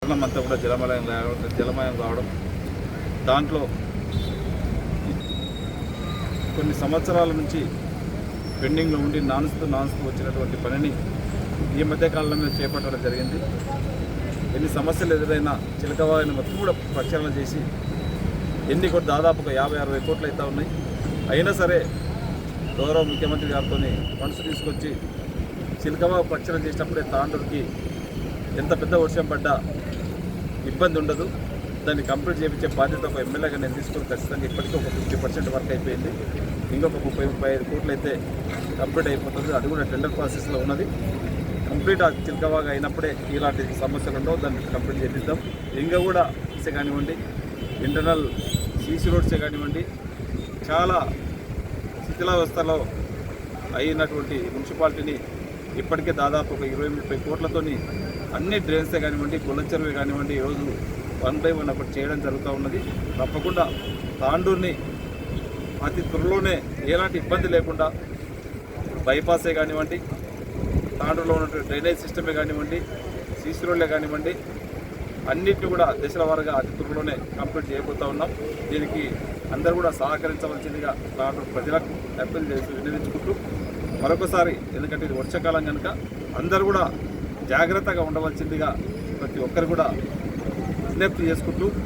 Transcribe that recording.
పట్టణం అంతా కూడా జలమయం కావడం, దాంట్లో కొన్ని సంవత్సరాల నుంచి పెండింగ్లో ఉండి నానుస్తూ వచ్చినటువంటి పనిని ఈ మధ్యకాలంలో చేపట్టడం జరిగింది. ఎన్ని సమస్యలు ఎదురైనా చిలకవారిని మొత్తం కూడా ప్రక్షాళన చేసి దాదాపుగా 50-60 కోట్లు అయితే ఉన్నాయి. అయినా సరే గౌరవ ముఖ్యమంత్రి గారితో ఫండ్స్ తీసుకొచ్చి చిలకవాగు ప్రక్షాళన చేసినప్పుడే తాండూరుకి ఎంత పెద్ద వర్షం పడ్డా ఇబ్బంది ఉండదు. దాన్ని కంప్లీట్ చేయించే బాధ్యత ఒక ఎమ్మెల్యేగా నేను తీసుకొని ఖచ్చితంగా ఇప్పటికీ ఒక 50% వర్క్ అయిపోయింది. ఇంకొక 30-35 కోట్లు అయితే కంప్లీట్ అయిపోతుంది. అది కూడా టెండర్ ప్రాసెస్లో ఉన్నది. కంప్లీట్ ఆ చిలకవాగు అయినప్పుడే ఇలాంటి సమస్యలు ఉండవు. దాన్ని కంప్లీట్ చేపిద్దాం. ఇంకా కూడా కానివ్వండి, ఇంటర్నల్ సీసీ రోడ్సే కానివ్వండి, చాలా శిథిలావస్థలో అయినటువంటి మున్సిపాలిటీని ఇప్పటికే దాదాపు ఒక 20-30 కోట్లతోని అన్ని డ్రైన్సే కానివ్వండి, కొల్లచెరువే కానివ్వండి, ఈరోజు 1 by 1 ఒకటి చేయడం జరుగుతూ ఉన్నది. తప్పకుండా తాండూరుని అతి త్వరలోనే ఎలాంటి ఇబ్బంది లేకుండా బైపాసే కానివ్వండి, తాండూరులో ఉన్నటువంటి డ్రైనేజ్ సిస్టమే కానివ్వండి, సీసీ రోడ్లే కానివ్వండి, అన్నింటినీ కూడా దశల వారీగా అతి త్వరలోనే కంప్లీట్ చేయబోతూ ఉన్నాం. దీనికి అందరూ కూడా సహకరించవలసిందిగా తాండూరు ప్రజలకు అప్పీల్ చేసి వినియోగించుకుంటూ మరొకసారి, ఎందుకంటే ఇది వర్షాకాలం కనుక అందరూ కూడా జాగ్రత్తగా ఉండవలసిందిగా ప్రతి ఒక్కరు కూడా విజ్ఞప్తి చేసుకుంటూ